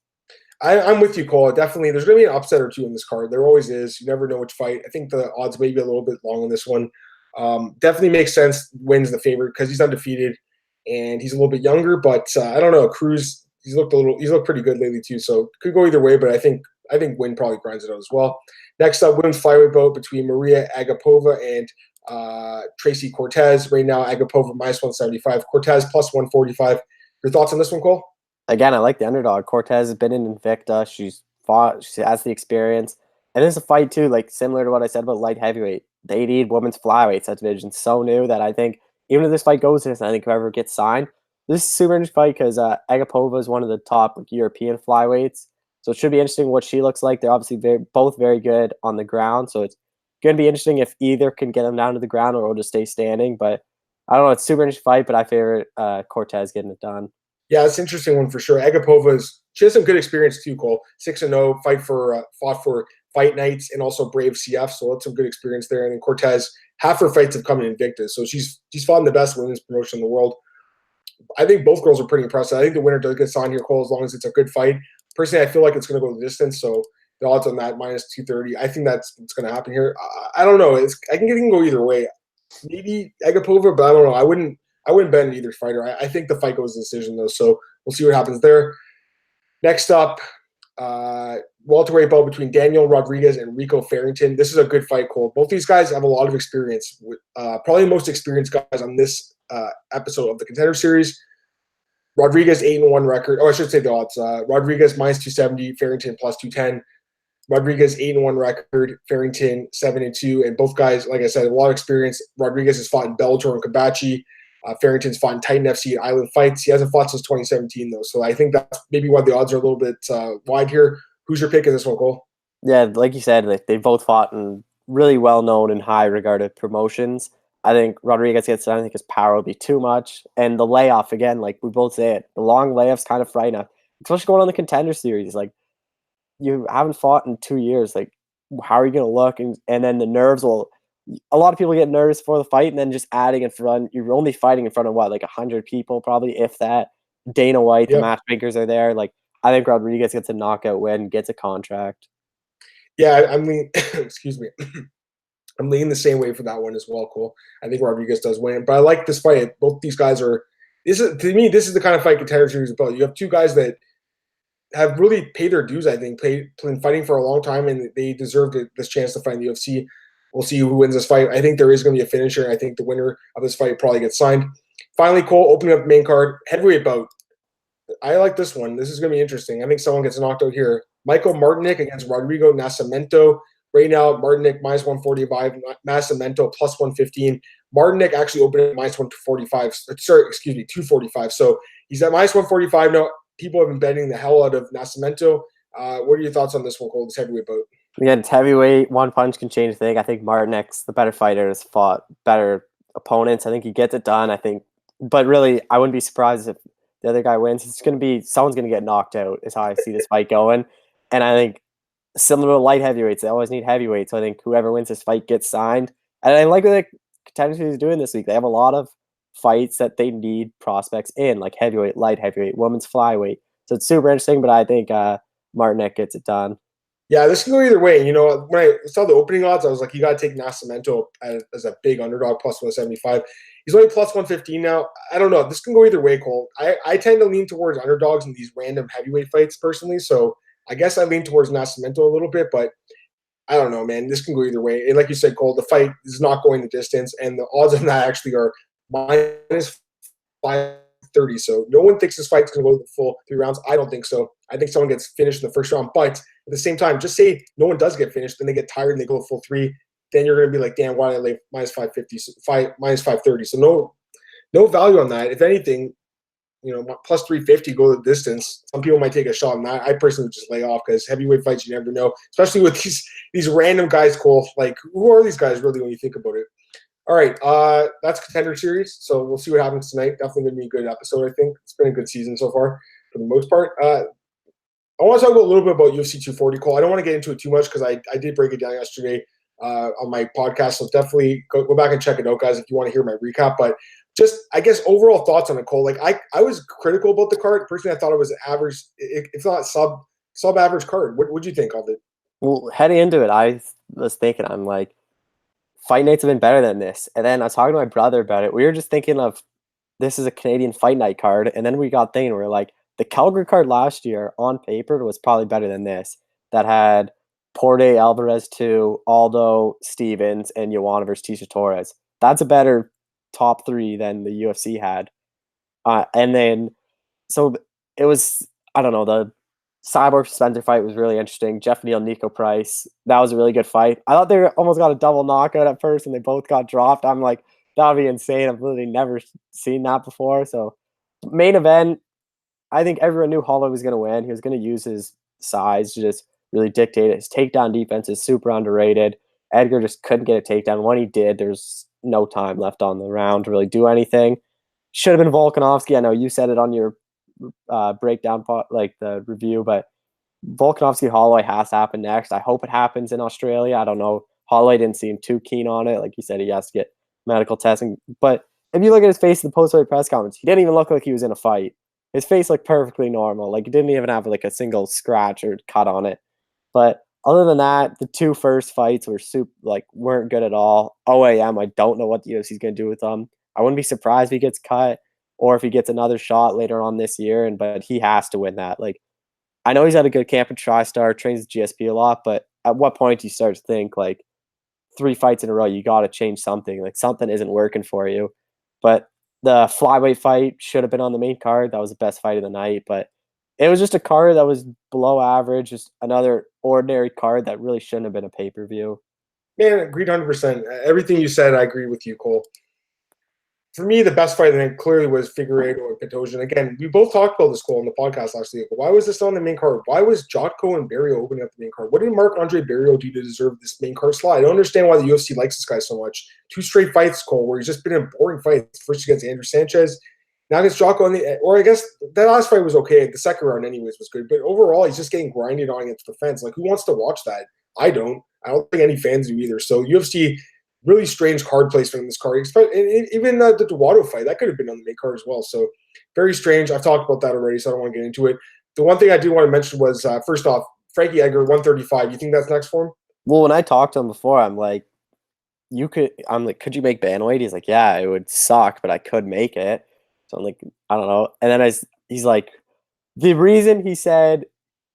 I'm with you, Cole. Definitely, there's going to be an upset or two in this card. There always is. You never know which fight. I think the odds may be a little bit long on this one. Definitely makes sense. Wins the favorite because he's undefeated and he's a little bit younger. But I don't know. Cruz, he's looked pretty good lately too. So could go either way. But I think Wynn probably grinds it out as well. Next up, women's flyweight bout between Maria Agapova and Tracy Cortez. Right now, Agapova minus 175, Cortez plus 145. Your thoughts on this one, Cole? Again, I like the underdog. Cortez has been in Invicta. She's fought. She has the experience. And it's a fight, too, like similar to what I said about light heavyweight. They need women's flyweights. That division's so new that I think even if this fight goes this, I think whoever gets signed, this is a super interesting fight because Agapova is one of the top European flyweights. So it should be interesting what she looks like. They're obviously both very good on the ground. So it's going to be interesting if either can get them down to the ground or will just stay standing. But I don't know. It's a super interesting fight, but I favor Cortez getting it done. Yeah, it's an interesting one for sure. She has some good experience too, Cole. 6-0, fought for Fight Nights and also Brave CF, so that's some good experience there. And then Cortez, half her fights have come in Invictus, so she's fought in the best women's promotion in the world. I think both girls are pretty impressive. I think the winner does get signed here, Cole, as long as it's a good fight. Personally, I feel like it's going to go the distance, so the odds on that minus 230. I think that's what's going to happen here. I don't know. I think it can go either way. Maybe Agapova, but I don't know. I wouldn't bet on either fighter. I think the fight goes to decision though, so we'll see what happens there. Next up, welterweight bout between Daniel Rodriguez and Rico Farrington. This is a good fight, Cole. Both these guys have a lot of experience. Probably the most experienced guys on this episode of the Contender Series. Rodriguez 8-1 record. Oh, I should say the odds. Rodriguez minus 270, Farrington plus 210. Rodriguez 8-1 record, Farrington 7-2, and both guys, like I said, a lot of experience. Rodriguez has fought in Bellator and Kabachi. Farrington's fought in Titan FC and Island Fights. He hasn't fought since 2017 though, so I think that's maybe why the odds are a little bit wide here. Who's your pick in this one, Cole? Yeah, like you said, they both fought in really well-known and high-regarded promotions. I think Rodriguez gets done. I think his power will be too much. And the layoff, again, like we both say it, the long layoffs kind of frighten us, especially going on the Contender series. Like, you haven't fought in 2 years. Like, how are you going to look? And then the nerves will. A lot of people get nervous before the fight, and then just adding in front. You're only fighting in front of what, like 100 people, probably, if that. Dana White, the Yep. matchmakers are there. Like, I think Rodriguez gets a knockout win, gets a contract. Yeah, I mean, excuse me. I'm leaning the same way for that one as well, Cole. I think Rodriguez does win, but I like this fight. Both these guys are. This is, to me, this is the kind of fight Contender Series is about. You have two guys that have really paid their dues. I think been fighting for a long time, and they deserve this chance to fight in the UFC. We'll see who wins this fight. I think there is going to be a finisher, and I think the winner of this fight probably gets signed. Finally, Cole, opening up the main card, heavyweight bout. I like this one. This is going to be interesting. I think someone gets knocked out here. Michael Martinic against Rodrigo Nascimento. Right now, Martinic minus 145, Nascimento plus 115. Martinic actually opened at minus 145. Sorry, excuse me, 245. So he's at minus 145 now. People have been betting the hell out of Nascimento. What are your thoughts on this one, Cole? This heavyweight bout. Again, it's heavyweight. One punch can change the thing. I think Martinek's the better fighter, has fought better opponents. I think he gets it done. I think, but really, I wouldn't be surprised if the other guy wins. It's going to be someone's going to get knocked out. Is how I see this fight going. And I think similar to light heavyweights, they always need heavyweights. So I think whoever wins this fight gets signed. And I like what the Contender is doing this week. They have a lot of fights that they need prospects in, like heavyweight, light heavyweight, women's flyweight. So it's super interesting. But I think Martinek gets it done. Yeah, this can go either way. You know, when I saw the opening odds, I was like, you got to take Nascimento as a big underdog, plus 175. He's only plus 115 now. I don't know. This can go either way, Cole. I tend to lean towards underdogs in these random heavyweight fights personally. So I guess I lean towards Nascimento a little bit, but I don't know, man. This can go either way. And like you said, Cole, the fight is not going the distance, and the odds on that actually are minus 530. So no one thinks this fight's going to go the full 3 rounds. I don't think so. I think someone gets finished in the first round. But at the same time, just say no one does get finished, then they get tired and they go the full 3. Then you're going to be like, damn, why did I lay minus 550, minus 530? So no value on that. If anything, you know, plus 350 go the distance. Some people might take a shot on that. I personally would just lay off because heavyweight fights, you never know, especially with these random guys, Cole. Like, who are these guys really when you think about it? All right, that's Contender Series. So we'll see what happens tonight. Definitely going to be a good episode, I think. It's been a good season so far for the most part. I want to talk a little bit about UFC 240, Cole. I don't want to get into it too much because I did break it down yesterday on my podcast. So definitely go back and check it out, guys, if you want to hear my recap. But just, I guess, overall thoughts on it, Cole. Like, I was critical about the card. Personally, I thought it was average, if not sub-average card. What do you think of it? Well, heading into it, I was thinking, I'm like, fight nights have been better than this. And then I was talking to my brother about it. We were just thinking of this is a Canadian fight night card. And then we got thinking, we were like, the Calgary card last year on paper was probably better than this. That had Porte Alvarez 2, Aldo Stevens, and Joanna versus Tisha Torres. That's a better top 3 than the UFC had. And then, so it was, I don't know, the Cyborg Spencer fight was really interesting. Jeff Neal, Nico Price, that was a really good fight. I thought they almost got a double knockout at first and they both got dropped. I'm like, that would be insane. I've literally never seen that before. So main event, I think everyone knew Holloway was going to win. He was going to use his size to just really dictate it. His takedown defense is super underrated. Edgar just couldn't get a takedown. When he did, there's no time left on the round to really do anything. Should have been Volkanovski. I know you said it on your breakdown, like the review, but Volkanovski Holloway has to happen next. I hope it happens in Australia. I don't know. Holloway didn't seem too keen on it. Like you said, he has to get medical testing. But if you look at his face in the post-fight press conference, he didn't even look like he was in a fight. His face looked perfectly normal. Like, it didn't even have like a single scratch or cut on it. But other than that, the 2 first fights were weren't good at all. OAM, I don't know what the UFC is going to do with them. I wouldn't be surprised if he gets cut or if he gets another shot later on this year. But he has to win that. Like, I know he's had a good camp at TriStar, trains with GSP a lot, but at what point do you start to think like 3 fights in a row, you got to change something? Like, something isn't working for you. But the flyweight fight should have been on the main card. That was the best fight of the night, but it was just a card that was below average, just another ordinary card that really shouldn't have been a pay-per-view. Man, agreed 100%. Everything you said, I agree with you, Cole. for me, the best fight then clearly was Figueiredo and Pantoja. And again, we both talked about this, Cole, on the podcast last week. Why was this on the main card? Why was Jotko and Barrio opening up the main card? What did Marc-Andre Barrio do to deserve this main card slot? I don't understand why the UFC likes this guy so much. 2 straight fights, Cole, where he's just been in boring fights. First against Andrew Sanchez, now against Jotko. Or I guess that last fight was okay. The second round anyways was good. But overall, he's just getting grinded on against the fence. Like, who wants to watch that? I don't. I don't think any fans do either. So UFC, really strange card placement in this card. Even the Duwato fight, that could have been on the main card as well. So very strange. I've talked about that already, so I don't want to get into it. The one thing I do want to mention was, first off, Frankie Edgar, 135. You think that's next for him? Well, when I talked to him before, I'm like, could you make bantamweight? He's like, yeah, it would suck, but I could make it. So I'm like, I don't know. And then he's like, the reason he said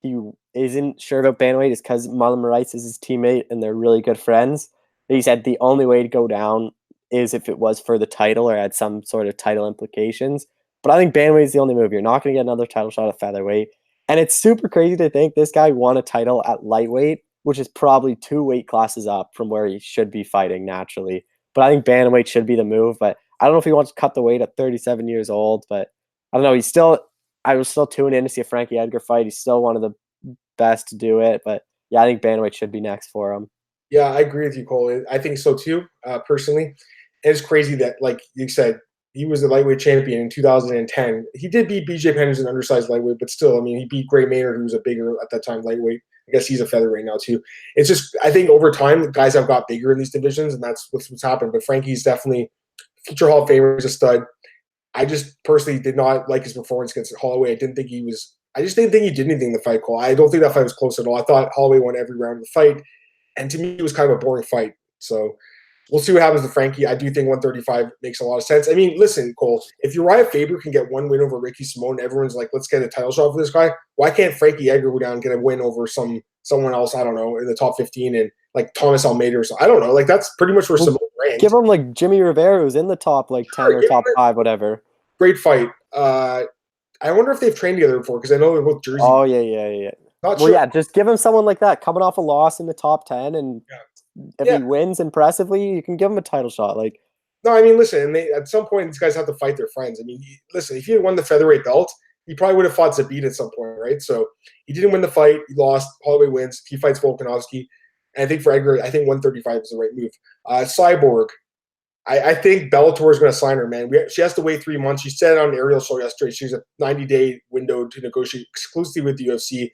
he isn't sure about bantamweight is because Marlon Moraes is his teammate and they're really good friends. He said the only way to go down is if it was for the title or had some sort of title implications. But I think bantamweight is the only move. You're not going to get another title shot at featherweight. And it's super crazy to think this guy won a title at lightweight, which is probably 2 weight classes up from where he should be fighting naturally. But I think bantamweight should be the move. But I don't know if he wants to cut the weight at 37 years old. But I don't know. I was still tuning in to see a Frankie Edgar fight. He's still one of the best to do it. But yeah, I think bantamweight should be next for him. Yeah, I agree with you, Cole. I think so too, personally. It's crazy that, like you said, he was the lightweight champion in 2010. He did beat BJ Penn, who's an undersized lightweight, but still, I mean, he beat Gray Maynard, who was a bigger, at that time, lightweight. I guess he's a featherweight now too. It's just, I think over time, the guys have got bigger in these divisions, and that's what's happened. But Frankie's definitely future Hall of Famer, is a stud. I just personally did not like his performance against Holloway. I just didn't think he did anything in the fight, Cole. I don't think that fight was close at all. I thought Holloway won every round of the fight. And to me, it was kind of a boring fight. So we'll see what happens to Frankie. I do think 135 makes a lot of sense. I mean, listen, Cole, if Uriah Faber can get 1 win over Ricky Simone, everyone's like, let's get a title shot for this guy. Why can't Frankie Edgar go down and get a win over someone else, I don't know, in the top 15 and like Thomas Almeida or something? I don't know. Like, that's pretty much where Simone ranked. Give him like Jimmy Rivera, who's in the top like 10 or top 5, whatever. Great fight. I wonder if they've trained together before, because I know they're both Jersey. Oh, yeah. Not sure. Yeah, just give him someone like that coming off a loss in the top 10, and if he wins impressively, you can give him a title shot. Like, no, I mean, listen, at some point, these guys have to fight their friends. I mean, listen, if he had won the featherweight belt, he probably would have fought Zabit at some point, right? So he didn't win the fight. He lost. Holloway wins. He fights Volkanovski. And I think for Edgar, I think 135 is the right move. Cyborg, I think Bellator is going to sign her, man. She has to wait 3 months. She said on Ariel's show yesterday she's a 90-day window to negotiate exclusively with the UFC.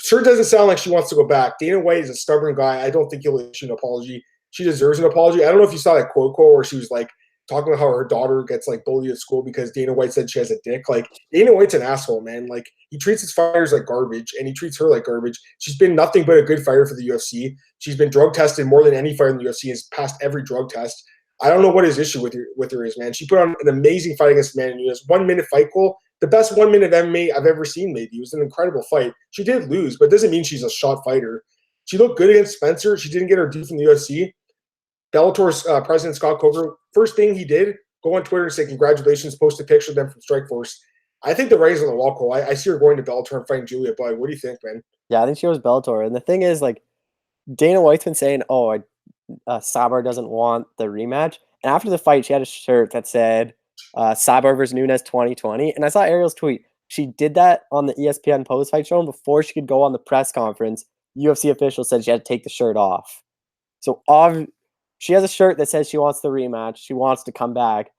Sure doesn't sound like she wants to go back. Dana White is a stubborn guy. I don't think he'll issue an apology. She deserves an apology. I don't know if you saw that quote where she was like talking about how her daughter gets like bullied at school because Dana White said she has a dick. Like, Dana White's an asshole, man. Like, he treats his fighters like garbage, and he treats her like garbage. She's been nothing but a good fighter for the UFC. She's been drug tested more than any fighter in the UFC. Has passed every drug test. I don't know what his issue with her is, man. She put on an amazing fight against Amanda Nunes. 1 minute fight goal. The best 1 minute MMA I've ever seen, maybe. It was an incredible fight. She did lose, but it doesn't mean she's a shot fighter. She looked good against Spencer. She didn't get her due from the UFC. Bellator's president, Scott Coker, first thing he did, go on Twitter and say, congratulations, post a picture of them from Strikeforce. I think the writing's on the wall, Cole. I see her going to Bellator and fighting Julia Budd. What do you think, man? Yeah, I think she was Bellator. And the thing is, like, Dana White's been saying, Sabar doesn't want the rematch. And after the fight, she had a shirt that said, Sabar versus Nunes 2020. And I saw Ariel's tweet. She did that on the ESPN post-fight show, and before she could go on the press conference, UFC officials said she had to take the shirt off. So she has a shirt that says she wants the rematch. She wants to come back.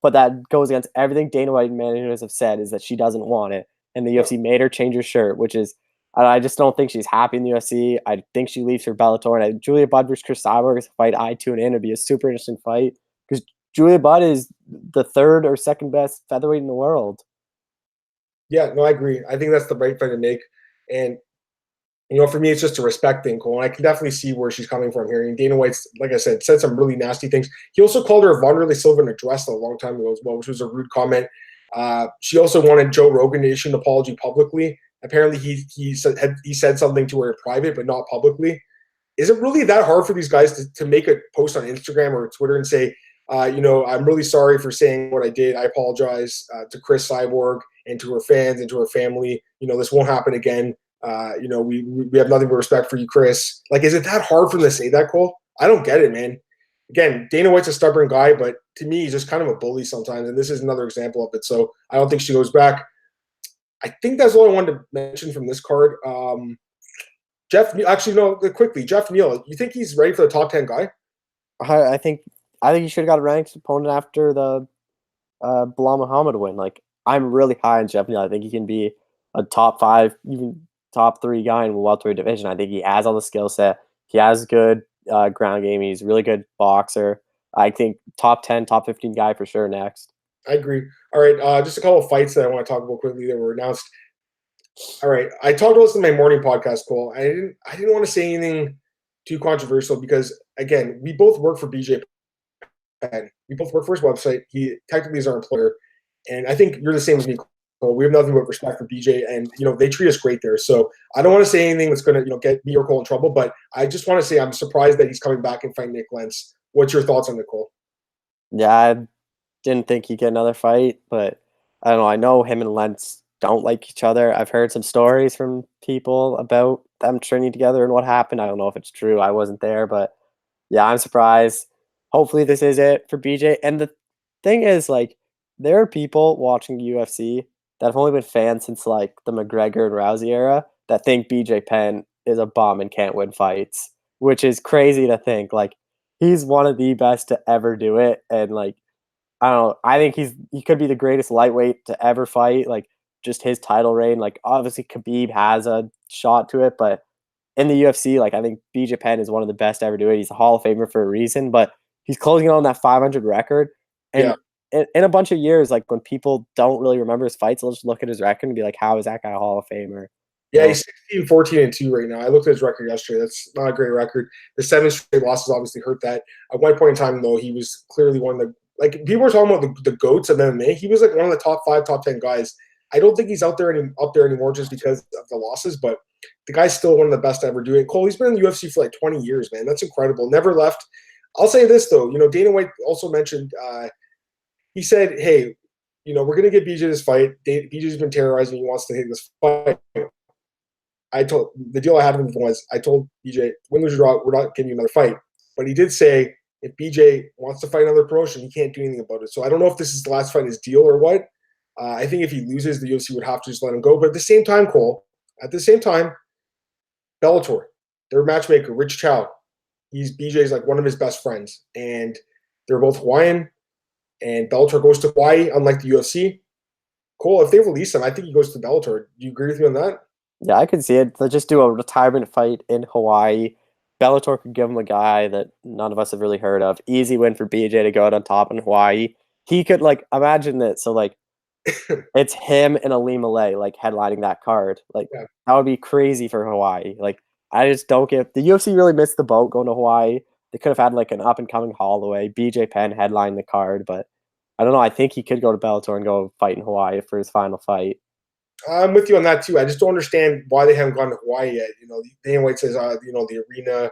But that goes against everything Dana White and Amanda Nunes have said, is that she doesn't want it. And the UFC made her change her shirt, which is, I just don't think she's happy in the UFC. I think she leaves for Bellator. And Julia Budd versus Chris Cyborg is a fight I tune in. It'd be a super interesting fight because Julia Budd is the 3rd or 2nd best featherweight in the world. Yeah, no, I agree. I think that's the right fight to make. And, for me, it's just a respect thing, Cole. And I can definitely see where she's coming from here. And Dana White's, like I said some really nasty things. He also called her Wanderlei Silva in a dress a long time ago as well, which was a rude comment. She also wanted Joe Rogan to issue an apology publicly. Apparently, he said something to her in private, but not publicly. Is it really that hard for these guys to make a post on Instagram or Twitter and say, I'm really sorry for saying what I did. I apologize to Chris Cyborg and to her fans and to her family. This won't happen again. We have nothing but respect for you, Chris. Like, is it that hard for them to say that, Cole? I don't get it, man. again, Dana White's a stubborn guy, but to me, he's just kind of a bully sometimes, and this is another example of it. So I don't think she goes back. I think that's all I wanted to mention from this card. Actually, no, quickly, Jeff Neal. You think he's ready for the top 10 guy? I think he should have got a ranked opponent after the Bilal Muhammad win. Like, I'm really high on Jeff Neal. I think he can be a top 5, even top 3 guy in the welterweight division. I think he has all the skill set. He has good ground game. He's a really good boxer. I think top 10, top 15 guy for sure next. I agree. All right, just a couple of fights that I want to talk about quickly that were announced. All right, I talked about this in my morning podcast, Cole. I didn't want to say anything too controversial because, again, we both work for BJ Penn. We both work for his website. He technically is our employer, and I think you're the same as me, Cole. We have nothing but respect for BJ, and they treat us great there. So I don't want to say anything that's going to get me or Cole in trouble, but I just want to say I'm surprised that he's coming back and fighting Nick Lentz. What's your thoughts on Nicole? Yeah, I didn't think he'd get another fight, but I don't know. I know him and Lentz don't like each other. I've heard some stories from people about them training together and what happened. I don't know if it's true. I wasn't there, but yeah, I'm surprised. Hopefully this is it for BJ. And the thing is, like, there are people watching UFC that have only been fans since like the McGregor and Rousey era that think BJ Penn is a bum and can't win fights, which is crazy to think. Like, he's one of the best to ever do it. And like, I don't know. I think he could be the greatest lightweight to ever fight. Like, just his title reign. Like, obviously Khabib has a shot to it, but in the UFC, like, I think BJ Penn is one of the best to ever do it. He's a Hall of Famer for a reason, but he's closing in on that 500 record. And in a bunch of years, like, when people don't really remember his fights, they'll just look at his record and be like, how is that guy a Hall of Famer? Yeah, he's 16, 14, and 2 right now. I looked at his record yesterday. That's not a great record. The 7 straight losses obviously hurt that. At one point in time, though, he was clearly one of the – like, people were talking about the GOATs of MMA. He was, like, one of the top 5, top 10 guys. I don't think he's up there anymore just because of the losses, but the guy's still one of the best to ever do it. Cole, he's been in the UFC for, like, 20 years, man. That's incredible. Never left. I'll say this, though. Dana White also mentioned he said, hey, we're going to get BJ this fight. BJ's been terrorizing. He wants to hit this fight. The deal I had with him was I told BJ, win, lose, or draw, we're not giving you another fight. But he did say if BJ wants to fight another promotion, he can't do anything about it. So I don't know if this is the last fight in his deal or what. I think if he loses, the UFC would have to just let him go. But at the same time, Cole, Bellator, their matchmaker, Rich Chow, BJ's like one of his best friends. And they're both Hawaiian. And Bellator goes to Hawaii, unlike the UFC. Cole, if they release him, I think he goes to Bellator. Do you agree with me on that? Yeah, I could see it. Let's just do a retirement fight in Hawaii. Bellator could give him a guy that none of us have really heard of. Easy win for BJ to go out on top in Hawaii. He could, like, imagine that. So, like, it's him and Ali Malay, like, headlining that card. Like, that would be crazy for Hawaii. Like, I just don't get – the UFC really missed the boat going to Hawaii. They could have had, like, an up-and-coming Holloway, BJ Penn headline the card. But I don't know. I think he could go to Bellator and go fight in Hawaii for his final fight. I'm with you on that too. I just don't understand why they haven't gone to Hawaii yet. Dana White says, the arena,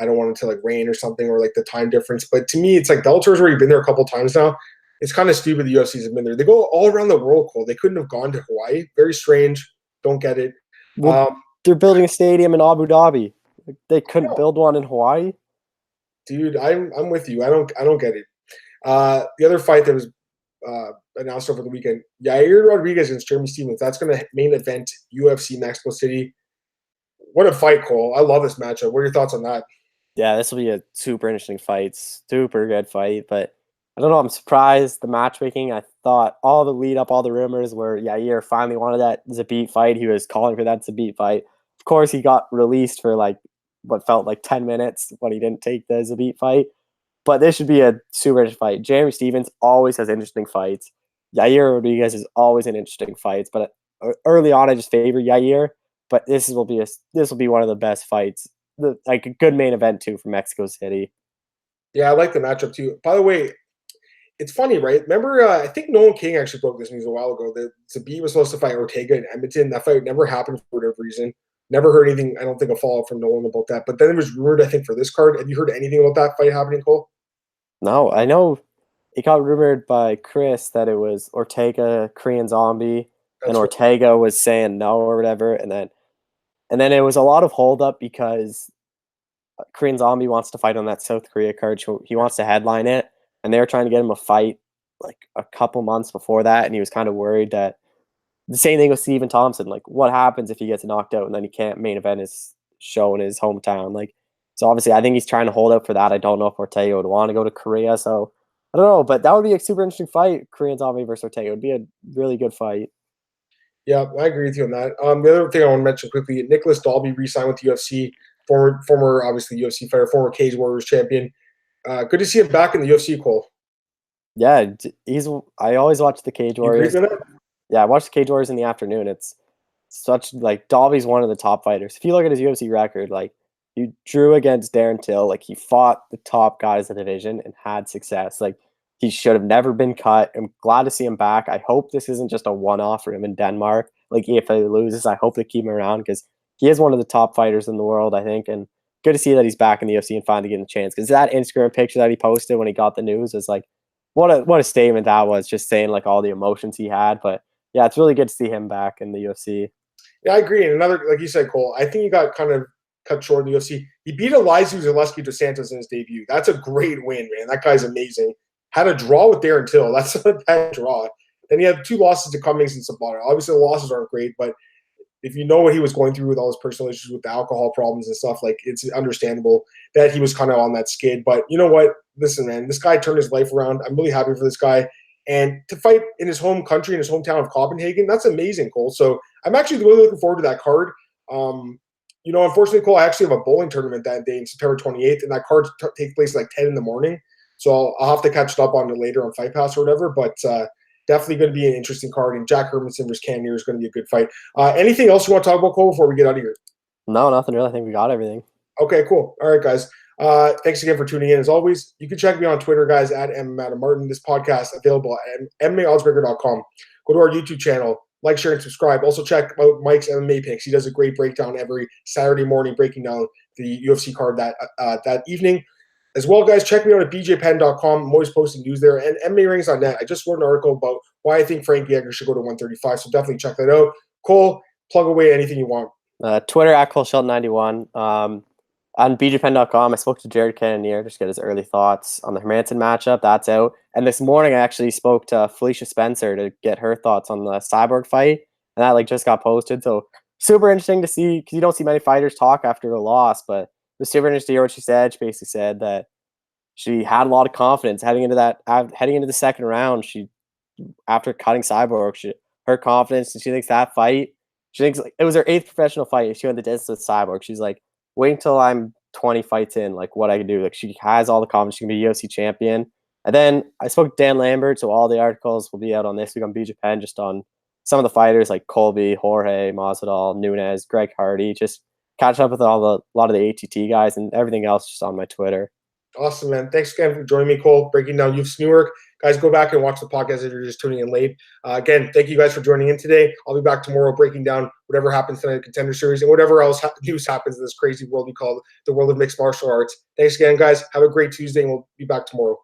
I don't want it to like rain or something, or like the time difference. But to me, it's like Bellator's already been there a couple of times now. It's kind of stupid the UFC's have been there. They go all around the world, Cole. They couldn't have gone to Hawaii. Very strange. Don't get it. Well, they're building a stadium in Abu Dhabi. They couldn't build one in Hawaii. Dude, I'm with you. I don't get it. The other fight that was announced over the weekend, Yair Rodriguez against Jeremy Stephens. That's going to main event UFC Mexico City. What a fight, Cole. I love this matchup. What are your thoughts on that? Yeah, this will be a super interesting fight. Super good fight. But I don't know. I'm surprised the matchmaking. I thought all the lead up, all the rumors where Yair finally wanted that Zabit fight. He was calling for that Zabit fight. Of course, he got released for like what felt like 10 minutes when he didn't take the Zabit fight. But this should be a super interesting fight. Jeremy Stephens always has interesting fights. Yair Rodriguez is always an interesting fights. But early on, I just favor Yair. But this will be one of the best fights. Like a good main event too for Mexico City. Yeah, I like the matchup too. By the way, it's funny, right? Remember, I think Nolan King actually broke this news a while ago that Zabit was supposed to fight Ortega in Edmonton. That fight never happened for whatever reason. Never heard anything. I don't think a follow-up from Nolan about that. But then it was rumored, I think, for this card. Have you heard anything about that fight happening, Cole? No, I know it got rumored by Chris that it was Ortega, Korean Zombie, and Ortega was saying no or whatever, and then it was a lot of holdup because Korean Zombie wants to fight on that South Korea card. He wants to headline it, and they were trying to get him a fight like a couple months before that, and he was kind of worried that the same thing with Stephen Thompson. Like, what happens if he gets knocked out and then he can't main event his show in his hometown? Like, so obviously, I think he's trying to hold out for that. I don't know if Ortega would want to go to Korea, so I don't know, but that would be a super interesting fight. Korean Zombie versus Ortega. It would be a really good fight. Yeah, I agree with you on that. The other thing I want to mention quickly, Nicholas Dalby re-signed with the UFC, former obviously UFC fighter, former Cage Warriors champion. Good to see him back in the UFC, Cole. Yeah, I always watch the Cage Warriors. You agree with that? Yeah, I watch the Cage Warriors in the afternoon. It's such like Dalby's one of the top fighters. If you look at his UFC record, like he drew against Darren Till, like he fought the top guys of the division and had success. Like he should have never been cut. I'm glad to see him back. I hope this isn't just a one-off for him in Denmark. Like if he loses, I hope they keep him around because he is one of the top fighters in the world, I think. And good to see that he's back in the UFC and finally getting a chance. Because that Instagram picture that he posted when he got the news was like, what a statement that was, just saying like all the emotions he had. But yeah, it's really good to see him back in the UFC. Yeah, I agree. And another, like you said, Cole, I think he got kind of cut short in the UFC. He beat Elizu Zaleski dos Santos in his debut. That's a great win, man. That guy's amazing. Had a draw with Darren Till. That's a bad draw. Then he had 2 losses to Cummings and Sabata. Obviously, the losses aren't great, but if you know what he was going through with all his personal issues with the alcohol problems and stuff, like it's understandable that he was kind of on that skid. But you know what? Listen, man, this guy turned his life around. I'm really happy for this guy. And to fight in his home country, in his hometown of Copenhagen, that's amazing, Cole. So I'm actually really looking forward to that card. Unfortunately, Cole, I actually have a bowling tournament that day in September 28th, and that card takes place like 10 in the morning. So I'll have to catch it up on it later on Fight Pass or whatever. But definitely going to be an interesting card. And Jack Hermanson versus Cannonier is going to be a good fight. Anything else you want to talk about, Cole, before we get out of here? No, nothing really. I think we got everything. Okay, cool. All right, guys. Thanks again for tuning in. As always, you can check me on Twitter, guys, at MMAOB. This podcast available at MMAOddsbreaker.com. Go to our YouTube channel, like, share, and subscribe. Also check out Mike's MMA picks. He does a great breakdown every Saturday morning, breaking down the UFC card that evening. As well, guys, check me out at bjpenn.com. I'm always posting news there. And MMARings.net. I just wrote an article about why I think Frankie Edgar should go to 135. So definitely check that out. Cole, plug away anything you want. Twitter at Cole Shelton 91. On bjpenn.com, I spoke to Jared Cannonier just to get his early thoughts on the Hermanson matchup. That's out. And this morning, I actually spoke to Felicia Spencer to get her thoughts on the Cyborg fight. And that just got posted. So super interesting to see, because you don't see many fighters talk after a loss, but it was super interesting to hear what she said. She basically said that she had a lot of confidence heading into the second round. After cutting Cyborg, her confidence, and she thinks that fight, she thinks it was her 8th professional fight. If she went the distance with Cyborg, she's like, wait until I'm 20 fights in, like what I can do. Like she has all the confidence. She can be a UFC champion. And then I spoke to Dan Lambert, so all the articles will be out on this week on BJ Penn, just on some of the fighters like Colby, Jorge, Masvidal, Nunes, Greg Hardy. Just catch up with a lot of the ATT guys, and everything else just on my Twitter. Awesome, man. Thanks again for joining me, Cole, breaking down UFC Newark. Guys, go back and watch the podcast if you're just tuning in late. Again, thank you guys for joining in today. I'll be back tomorrow breaking down whatever happens tonight in the Contender Series and whatever else news happens in this crazy world we call the world of mixed martial arts. Thanks again, guys. Have a great Tuesday, and we'll be back tomorrow.